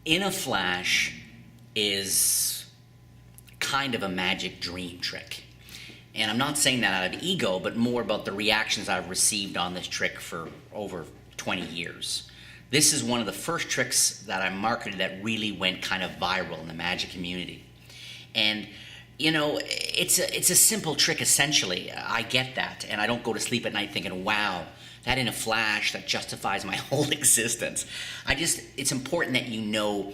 In a Flash is kind of a magic dream trick. And I'm not saying that out of ego, but more about the reactions I've received on this trick for over 20 years. This is one of the first tricks that I marketed that really went kind of viral in the magic community. And you know, it's a simple trick essentially. I get that, and I don't go to sleep at night thinking, wow, that in a flash, that justifies my whole existence. It's important that you know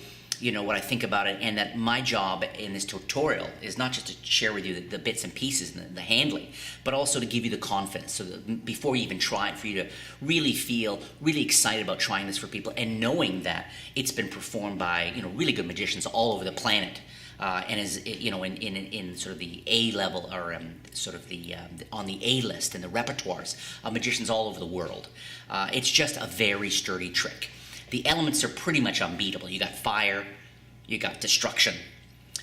what I think about it, and that my job in this tutorial is not just to share with you the bits and pieces and the handling, but also to give you the confidence, so that before you even try it, for you to really feel really excited about trying this for people, and knowing that it's been performed by really good magicians all over the planet. And is in sort of the A level, or sort of the on the A list in the repertoires of magicians all over the world. It's just a very sturdy trick. The elements are pretty much unbeatable. You got fire, you got destruction.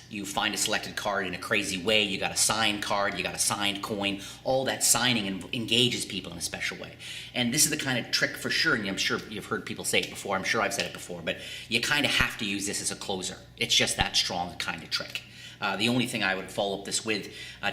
You find a selected card in a crazy way. You got a signed card, you got a signed coin. All that signing engages people in a special way. And this is the kind of trick for sure, and I'm sure you've heard people say it before, I'm sure I've said it before, but you kind of have to use this as a closer. It's just that strong a kind of trick. The only thing I would follow up this with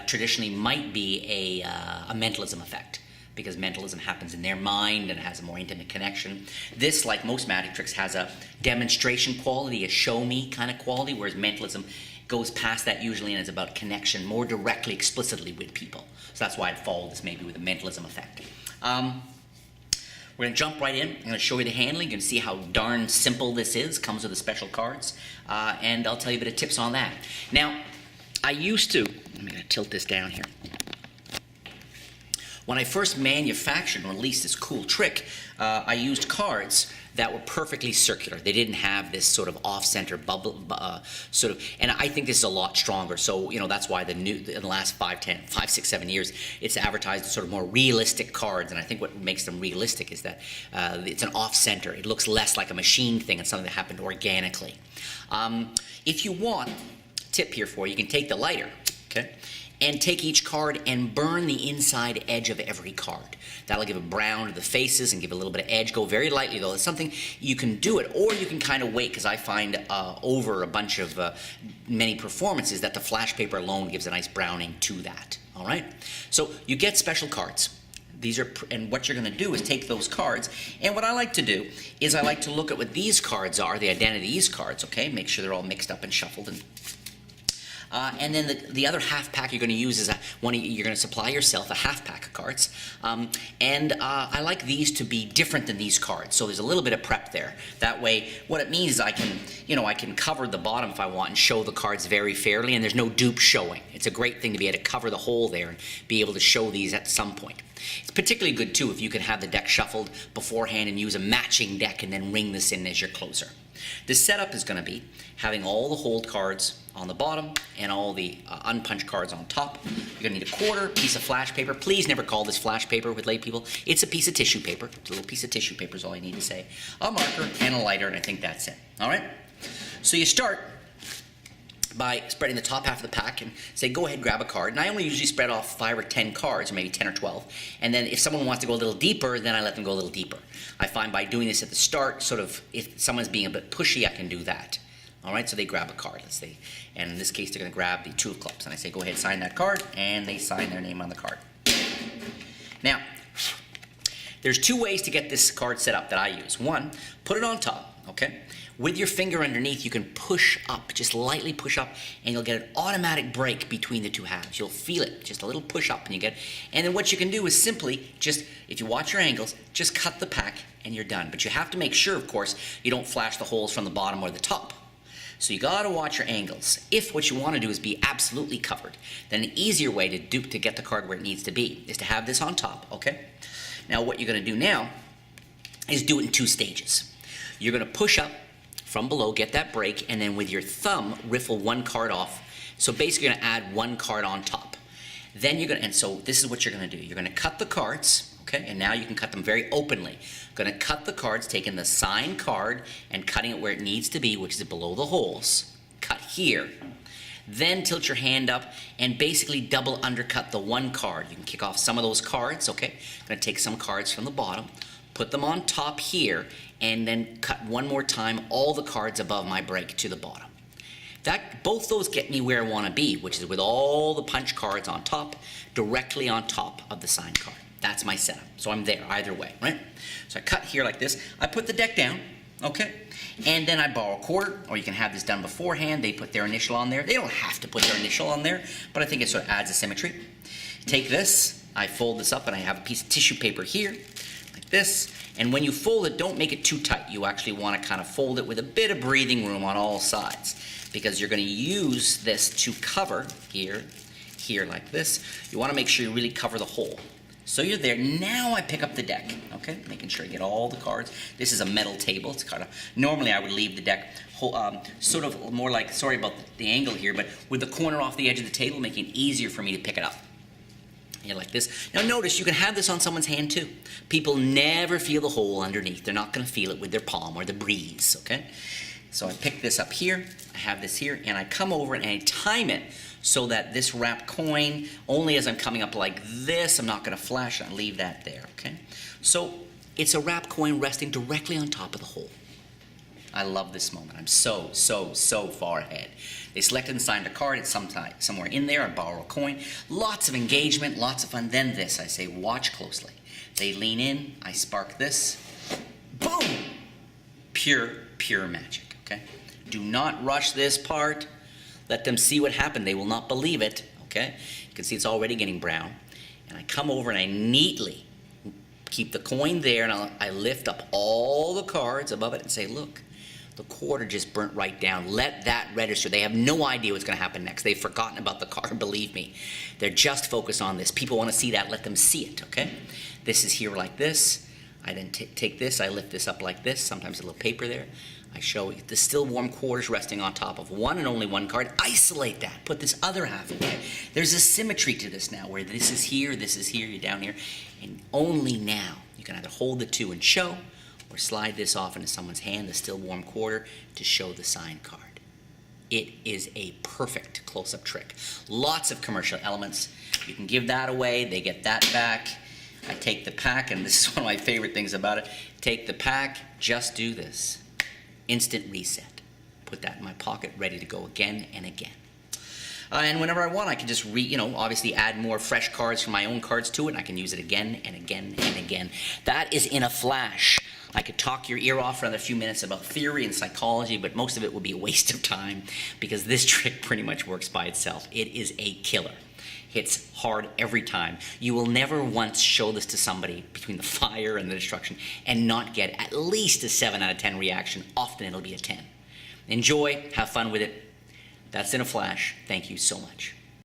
traditionally might be a mentalism effect, because mentalism happens in their mind and it has a more intimate connection. This, like most magic tricks, has a demonstration quality, a show me kind of quality, whereas mentalism goes past that usually, and it's about connection more directly, explicitly with people. So that's why I'd follow this maybe with a mentalism effect. We're going to jump right in. I'm going to show you the handling. You're going to see how darn simple this is. Comes with the special cards. And I'll tell you a bit of tips on that. Now, I used to, I'm going to tilt this down here. When I first manufactured and released this cool trick, I used cards that were perfectly circular. They didn't have this sort of off-center bubble, and I think this is a lot stronger. So, that's why in the last 5, 6, 7 years, it's advertised as sort of more realistic cards. And I think what makes them realistic is that it's an off-center. It looks less like a machine thing and something that happened organically. If you want, tip here for you, you can take the lighter, okay? And take each card and burn the inside edge of every card. That'll give a brown to the faces and give a little bit of edge. Go very lightly though. It's something you can do it, or you can kind of wait, because I find over a bunch of many performances that the flash paper alone gives a nice browning to that. All right. So you get special cards. And what you're going to do is take those cards, and what I like to do is I like to look at what these cards are, the identity of these cards. Okay, make sure they're all mixed up and shuffled and then the other half pack you're going to use is you're going to supply yourself a half pack of cards. I like these to be different than these cards, so there's a little bit of prep there. That way, what it means is I can cover the bottom if I want and show the cards very fairly, and there's no dupe showing. It's a great thing to be able to cover the hole there and be able to show these at some point. It's particularly good too if you can have the deck shuffled beforehand and use a matching deck and then ring this in as your closer. The setup is going to be having all the hold cards on the bottom and all the unpunched cards on top. You're going to need a quarter piece of flash paper. Please never call this flash paper with lay people. It's a piece of tissue paper. It's a little piece of tissue paper is all you need to say. A marker and a lighter, and I think that's it. All right? So you start by spreading the top half of the pack and say, go ahead, grab a card. And I only usually spread off 5 or 10 cards, or maybe 10 or 12. And then if someone wants to go a little deeper, then I let them go a little deeper. I find by doing this at the start, sort of, if someone's being a bit pushy, I can do that. All right, so they grab a card, let's say. And in this case, they're going to grab the 2 of clubs. And I say, go ahead, sign that card. And they sign their name on the card. Now, there's 2 ways to get this card set up that I use. One, put it on top, okay? With your finger underneath, you can push up, just lightly push up, and you'll get an automatic break between the 2 halves. You'll feel it, just a little push up, and you get. And then what you can do is simply just, if you watch your angles, just cut the pack, and you're done. But you have to make sure, of course, you don't flash the holes from the bottom or the top. So you got to watch your angles. If what you want to do is be absolutely covered, then an easier way to get the card where it needs to be is to have this on top. Okay. Now what you're going to do now is do it in 2 stages. You're going to push up from below, get that break, and then with your thumb, riffle 1 card off. So basically you're going to add 1 card on top. Then you're going to, and so this is what you're going to do. You're going to cut the cards, okay, and now you can cut them very openly. Going to cut the cards, taking the signed card and cutting it where it needs to be, which is below the holes. Cut here. Then tilt your hand up and basically double undercut the 1 card. You can kick off some of those cards, okay. Going to take some cards from the bottom, put them on top here, and then cut one more time all the cards above my break to the bottom. Both those get me where I want to be, which is with all the punch cards on top, directly on top of the sign card. That's my setup. So I'm there either way, right? So I cut here like this. I put the deck down, okay? And then I borrow a quarter, or you can have this done beforehand. They put their initial on there. They don't have to put their initial on there, but I think it sort of adds a symmetry. Take this, I fold this up, and I have a piece of tissue paper here, like this. And when you fold it, don't make it too tight. You actually want to kind of fold it with a bit of breathing room on all sides, because you're going to use this to cover here like this. You want to make sure you really cover the hole. So you're there. Now I pick up the deck, okay? Making sure I get all the cards. This is a metal table. It's kind of, normally I would leave the deck sort of more like, sorry about the angle here, but with the corner off the edge of the table, making it easier for me to pick it up. Yeah, like this. Now notice, you can have this on someone's hand too. People never feel the hole underneath. They're not going to feel it with their palm or the breeze, okay? So I pick this up here, I have this here, and I come over and I time it so that this wrapped coin, only as I'm coming up like this, I'm not going to flash it, I leave that there, okay? So it's a wrapped coin resting directly on top of the hole. I love this moment. I'm so far ahead. They selected and signed a card. It's somewhere in there. I borrow a coin. Lots of engagement, lots of fun. Then this, I say, watch closely. They lean in. I spark this. Boom! Pure magic, okay? Do not rush this part. Let them see what happened. They will not believe it, okay? You can see it's already getting brown. And I come over and I neatly keep the coin there, and I lift up all the cards above it and say, look, the quarter just burnt right down. Let that register. They have no idea what's going to happen next. They've forgotten about the card, believe me. They're just focused on this. People want to see that. Let them see it, okay? This is here like this. I then take this. I lift this up like this. Sometimes a little paper there. I show you the still warm quarters resting on top of one and only one card. Isolate that. Put this other half away. There's a symmetry to this now, where this is here, you're down here. And only now you can either hold the two and show, or slide this off into someone's hand, the still warm quarter, to show the signed card. It is a perfect close-up trick. Lots of commercial elements. You can give that away. They get that back. I take the pack, and this is one of my favorite things about it. Take the pack, just do this. Instant reset. Put that in my pocket, ready to go again and again. And whenever I want, I can just obviously add more fresh cards from my own cards to it, and I can use it again and again and again. That is in a flash. I could talk your ear off for another few minutes about theory and psychology, but most of it would be a waste of time, because this trick pretty much works by itself. It is a killer. Hits hard every time. You will never once show this to somebody between the fire and the destruction and not get at least a 7 out of 10 reaction. Often it'll be a 10. Enjoy, have fun with it. That's in a flash. Thank you so much.